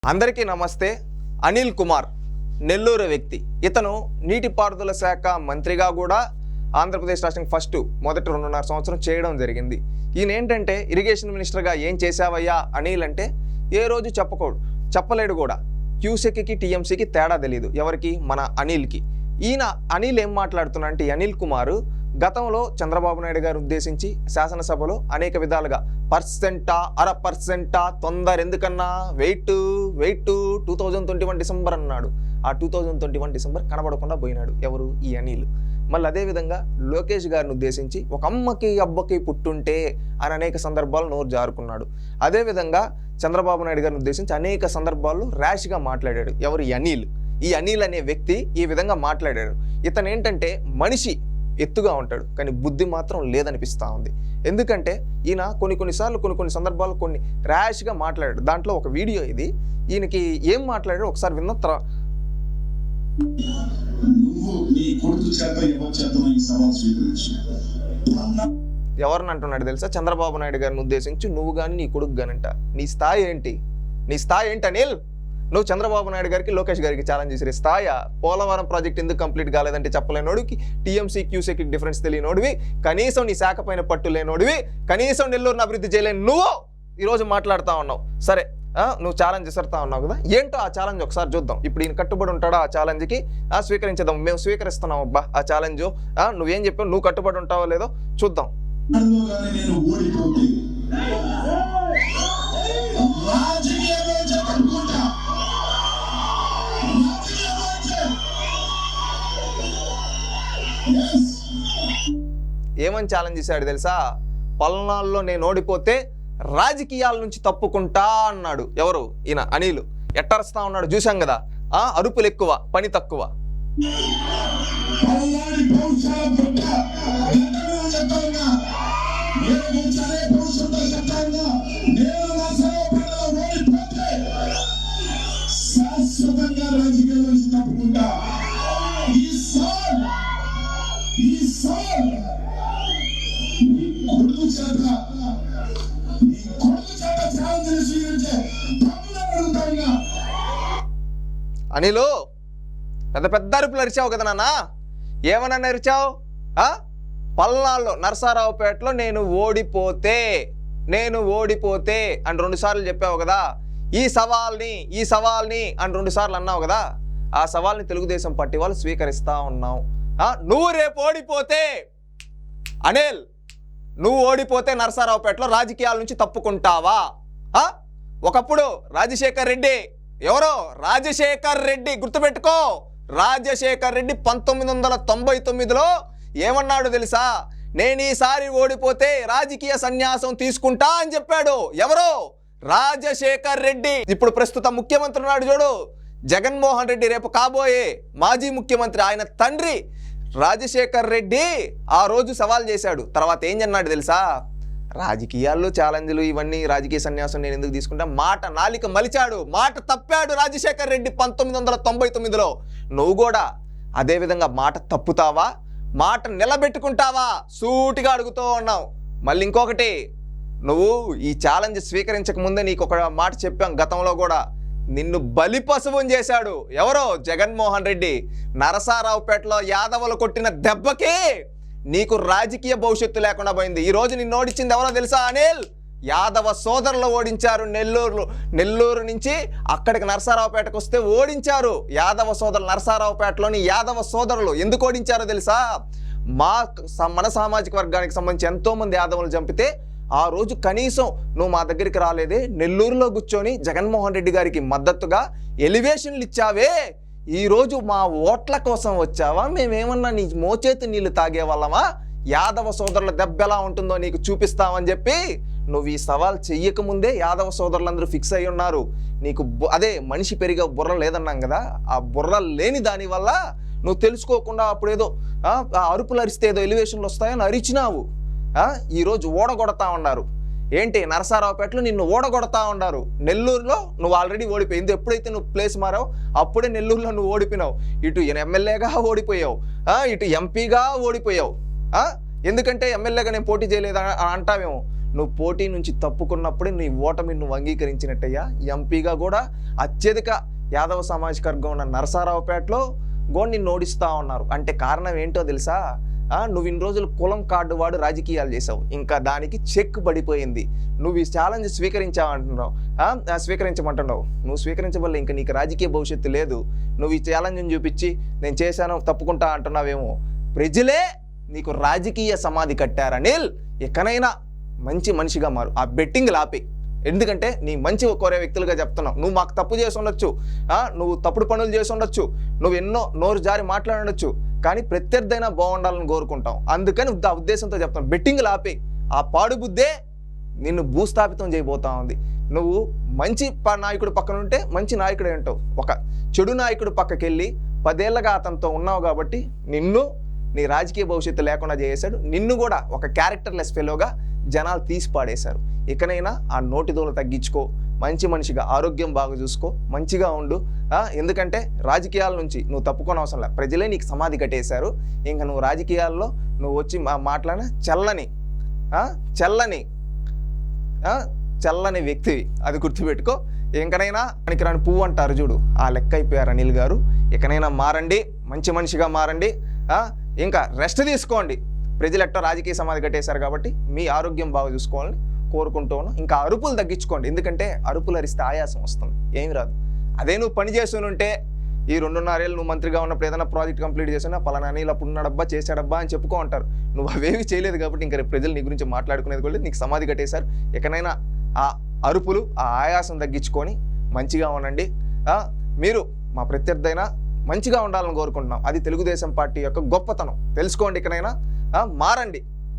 అందరికీ నమస్తే. అనిల్ కుమార్ నెల్లూరు వ్యక్తి. ఇతను నీటిపారుదల శాఖ మంత్రిగా కూడా ఆంధ్రప్రదేశ్ రాష్ట్రానికి మొదటి 2.5 సంవత్సరం చేయడం జరిగింది. ఈయన ఏంటంటే ఇరిగేషన్ మినిస్టర్గా ఏం చేశావయ్యా అనిల్ అంటే ఏ రోజు చెప్పలేడు కూడా. క్యూసెక్కి టీఎంసీకి తేడా తెలియదు ఎవరికి, మన అనిల్కి. ఈయన అనిల్ ఏం మాట్లాడుతున్నా అంటే అనిల్ కుమార్ గతంలో చంద్రబాబు నాయుడు గారు ఉద్దేశించి శాసనసభలో అనేక విధాలుగా పర్సెంటా 0.5% తొందర ఎందుకన్నా వెయిట్ 2021 డిసెంబర్ అన్నాడు. ఆ 2021 డిసెంబర్ కనబడకుండా పోయినాడు ఎవరు, ఈ అనిల్. మళ్ళీ అదేవిధంగా లోకేష్ గారిని ఉద్దేశించి ఒక అమ్మకి అబ్బకి పుట్టుంటే అని అనేక సందర్భాలు నోరు జారుకున్నాడు. అదేవిధంగా చంద్రబాబు నాయుడు గారిని ఉద్దేశించి అనేక సందర్భాల్లో ర్యాష్గా మాట్లాడాడు ఎవరు, ఈ అనిల్. ఈ అనిల్ అనే వ్యక్తి ఈ విధంగా మాట్లాడాడు. ఇతను ఏంటంటే మనిషి ఎత్తుగా ఉంటాడు కానీ బుద్ధి మాత్రం లేదనిపిస్తూ ఉంది. ఎందుకంటే ఈయన కొన్ని సందర్భాలు కొన్ని ర్యాష్గా మాట్లాడాడు. దాంట్లో ఒక వీడియో ఇది. ఈయనకి ఏం మాట్లాడాడు ఒకసారి విన్న ఎవరిని అంటున్నాడు తెలుసా? చంద్రబాబు నాయుడు గారిని ఉద్దేశించి నువ్వు కానీ నీ కొడుకు కానంట. నీ స్థాయి ఏంటి అనిల్? నువ్వు చంద్రబాబు నాయుడు గారికి లోకేష్ గారికి ఛాలెంజ్ చేసి స్థాయా? పోలవరం ప్రాజెక్ట్ ఎందుకు కంప్లీట్ కాలేదంటే చెప్పలేనోడికి, టీఎంసీ క్యూసెక్కి డిఫరెన్స్ తెలియనోడివి, కనీసం నీ శాఖ పైన పట్టు లేనోడివి, కనీసం నెల్లూరుని అభివృద్ధి చేయలేని నువ్వు ఈరోజు మాట్లాడుతూ ఉన్నావు. సరే, నువ్వు ఛాలెంజ్ చేసేస్తా ఉన్నావు కదా, ఏంటో ఆ ఛాలెంజ్ ఒకసారి చూద్దాం. ఇప్పుడు ఈయన కట్టుబడి ఉంటాడా ఆ ఛాలెంజ్కి? స్వీకరించేద్దాం. మేము స్వీకరిస్తున్నాం అబ్బా ఆ ఛాలెంజ్. నువ్వేం చెప్పావు, నువ్వు కట్టుబడి ఉంటావో లేదో చూద్దాం. ఏమని ఛాలెంజ్ చేశాడు తెలుసా? పల్నాడులో నేను ఓడిపోతే రాజకీయాల నుంచి తప్పుకుంటా అన్నాడు. ఎవరు? ఈయన అనిల్. ఎట్టరుస్తా ఉన్నాడు చూసాం కదా. అరుపులు ఎక్కువ, పని తక్కువ. అనిలు పెద్ద అరుపులు అరిచావు కదా నాన్న. ఏమన్నా అరిచావు? పల్నాడులో నరసారావుపేటలో నేను ఓడిపోతే అని 2 సార్లు చెప్పావు కదా. ఈ సవాల్ని అని 2 సార్లు అన్నావు కదా. ఆ సవాల్ని తెలుగుదేశం పార్టీ వాళ్ళు స్వీకరిస్తా ఉన్నావు. నువ్వు రేపు ఓడిపోతే అనిల్, నువ్వు ఓడిపోతే నరసారావుపేటలో రాజకీయాల నుంచి తప్పుకుంటావా? ఒకప్పుడు రాజశేఖర్ రెడ్డి, ఎవరో రాజశేఖర్ రెడ్డి, గుర్తుపెట్టుకో. రాజశేఖర్ రెడ్డి 1999లో ఏమన్నాడు తెలుసా? నేను ఈసారి ఓడిపోతే రాజకీయ సన్యాసం తీసుకుంటా అని చెప్పాడు. ఎవరో రాజశేఖర్ రెడ్డి. ఇప్పుడు ప్రస్తుత ముఖ్యమంత్రి ఉన్నాడు చూడు, జగన్మోహన్ రెడ్డి, రేపు కాబోయే మాజీ ముఖ్యమంత్రి, ఆయన తండ్రి రాజశేఖర్ రెడ్డి ఆ రోజు సవాల్ చేశాడు. తర్వాత ఏం అన్నాడు తెలుసా? రాజకీయాల్లో ఛాలెంజ్లు ఇవన్నీ, రాజకీయ సన్యాసం నేను ఎందుకు తీసుకుంటా, నాలిక మలిచాడు, మాట తప్పాడు రాజశేఖర్ రెడ్డి 1999లో. నువ్వు కూడా అదేవిధంగా మాట తప్పుతావా, మాట నిలబెట్టుకుంటావా? సూటిగా అడుగుతూ ఉన్నావు. మళ్ళీ ఇంకొకటి, నువ్వు ఈ ఛాలెంజ్ స్వీకరించక ముందే నీకు ఒక మాట చెప్పాం గతంలో కూడా. నిన్ను బలిపశువుని చేశాడు ఎవరో, జగన్మోహన్ రెడ్డి. నరసారావుపేటలో యాదవులు కొట్టిన దెబ్బకి నీకు రాజకీయ భవిష్యత్తు లేకుండా పోయింది. ఈ రోజు నిన్ను ఓడించింది ఎవరో తెలుసా అనిల్? యాదవ సోదరులు ఓడించారు. నెల్లూరు నుంచి అక్కడికి నరసారావుపేటకు వస్తే ఓడించారు యాదవ సోదరులు. నరసారావుపేటలోని యాదవ సోదరులు ఎందుకు ఓడించారో తెలుసా? మన సామాజిక వర్గానికి సంబంధించి ఎంతో మంది యాదవులు చంపితే ఆ రోజు కనీసం నువ్వు మా దగ్గరికి రాలేదే, నెల్లూరులో కూర్చొని జగన్మోహన్ రెడ్డి గారికి మద్దతుగా ఎలివేషన్లు ఇచ్చావే. ఈరోజు మా ఓట్ల కోసం వచ్చావా? మేమేమన్నా నీ మోచేతి నీళ్లు తాగే వాళ్ళమా? యాదవ సోదరుల దెబ్బ ఎలా ఉంటుందో నీకు చూపిస్తామని చెప్పి నువ్వు ఈ సవాల్ చెయ్యకముందే యాదవ సోదరులందరూ ఫిక్స్ అయి ఉన్నారు. నీకు అదే మనిషి పెరిగే బుర్ర లేదన్నాం కదా, ఆ బుర్ర లేని దానివల్ల నువ్వు తెలుసుకోకుండా అప్పుడేదో అరుపులు అరిస్తే ఏదో ఎలివేషన్లు వస్తాయని అరిచినావు. ఈరోజు ఓడగొడతా ఉన్నారు. ఏంటి, నరసారావుపేటలో నిన్ను ఓడగొడతా ఉన్నారు. నెల్లూరులో నువ్వు ఆల్రెడీ ఓడిపోయింది. ఎప్పుడైతే నువ్వు ప్లేస్ మారావు అప్పుడే నెల్లూరులో నువ్వు ఓడిపోయినావు. ఇటు ఎమ్మెల్యేగా ఓడిపోయావు, ఇటు ఎంపీగా ఓడిపోయావు. ఎందుకంటే ఎమ్మెల్యేగా నేను పోటీ చేయలేదు అంటావేమో. నువ్వు పోటీ నుంచి తప్పుకున్నప్పుడే నీ ఓటమి నువ్వు అంగీకరించినట్టయ్యా. ఎంపీగా కూడా అత్యధిక యాదవ సామాజిక వర్గం ఉన్న నరసారావుపేటలో కూడా నిన్ను ఓడిస్తూ ఉన్నారు. అంటే కారణం ఏంటో తెలుసా? నువ్వు ఇన్ని రోజులు కులం కార్డు వాడు రాజకీయాలు చేసావు, ఇంకా దానికి చెక్ పడిపోయింది. నువ్వు ఈ ఛాలెంజ్ స్వీకరించమంటున్నావు. నువ్వు స్వీకరించబల్ల ఇంకా నీకు రాజకీయ భవిష్యత్తు లేదు. నువ్వు ఈ ఛాలెంజ్ని చూపించి నేను చేశాను తప్పుకుంటా అంటున్నావేమో. ప్రజలే నీకు రాజకీయ సమాధి కట్టారు. అనిల్, ఎక్కడైనా మంచి మనిషిగా మారు. ఆ బెట్టింగ్ లాపి. ఎందుకంటే నీ మంచి కోరే వ్యక్తులుగా చెప్తున్నావు. నువ్వు మాకు తప్పు చేసి ఉండొచ్చు, నువ్వు తప్పుడు పనులు చేసి ఉండొచ్చు, నువ్వు ఎన్నో నోరు జారి మాట్లాడొచ్చు, కానీ ప్రత్యర్థైనా బాగుండాలని కోరుకుంటాం. అందుకని ఆ ఉద్దేశంతో చెప్తాను, బెట్టింగ్ లాపి. ఆ పాడు బుద్ధే నిన్ను భూస్థాపితం చేయబోతా ఉంది. నువ్వు మంచి నాయకుడు పక్కన ఉంటే మంచి నాయకుడు ఏంటావు. ఒక చెడు నాయకుడు పక్కకి వెళ్ళి 10 ఏళ్ళగా అతనితో ఉన్నావు కాబట్టి నిన్ను నీ రాజకీయ భవిష్యత్తు లేకుండా చేశాడు. నిన్ను కూడా ఒక క్యారెక్టర్లెస్ ఫెలోగా జనాలు తీసి పాడేశారు. ఇకనైనా ఆ నోటి దోలు తగ్గించుకో, మంచి మనిషిగా ఆరోగ్యం బాగా చూసుకో, మంచిగా ఉండు. ఎందుకంటే రాజకీయాల నుంచి నువ్వు తప్పుకోని అవసరం లేదు. ప్రజలే నీకు సమాధి కట్టేశారు. ఇంకా నువ్వు రాజకీయాల్లో నువ్వు వచ్చి మాట్లాడిన చల్లని వ్యక్తివి, అది గుర్తుపెట్టుకో. ఇంకనైనా పనికిరాని పువ్వు అంటారు చూడు, ఆ లెక్క అయిపోయారు అనిల్ గారు. ఇకనైనా మారండి, మంచి మనిషిగా మారండి. ఇంకా రెస్ట్ తీసుకోండి. ప్రజలు ఎట్టో రాజకీయ సమాధి కట్టేశారు కాబట్టి మీ ఆరోగ్యం బాగా చూసుకోవాలని కోరుకుంటూ ఉన్నాం. ఇంకా అరుపులు తగ్గించుకోండి, ఎందుకంటే అరుపులు అరిస్తే ఆయాసం వస్తుంది, ఏమి రాదు. అదే నువ్వు పని చేస్తుంటే ఈ 2.5 ఏళ్ళు నువ్వు మంత్రిగా ఉన్నప్పుడు ఏదైనా ప్రాజెక్ట్ కంప్లీట్ చేసినా పలానా అనిల్ అప్పుడు ఉన్నాడబ్బా చేశాడబ్బా అని చెప్పుకో అంటారు. నువ్వు అవేవి చేయలేదు కాబట్టి ఇంకా ప్రజలు నీ గురించి మాట్లాడుకునేది కూడా నీకు సమాధి కట్టేశారు. ఎక్కడైనా ఆ అరుపులు, ఆ ఆయాసం తగ్గించుకొని మంచిగా ఉండండి. మీరు మా ప్రత్యర్థైనా మంచిగా ఉండాలని కోరుకుంటున్నాం. అది తెలుగుదేశం పార్టీ యొక్క గొప్పతనం. తెలుసుకోండి, ఇకనైనా మారండి.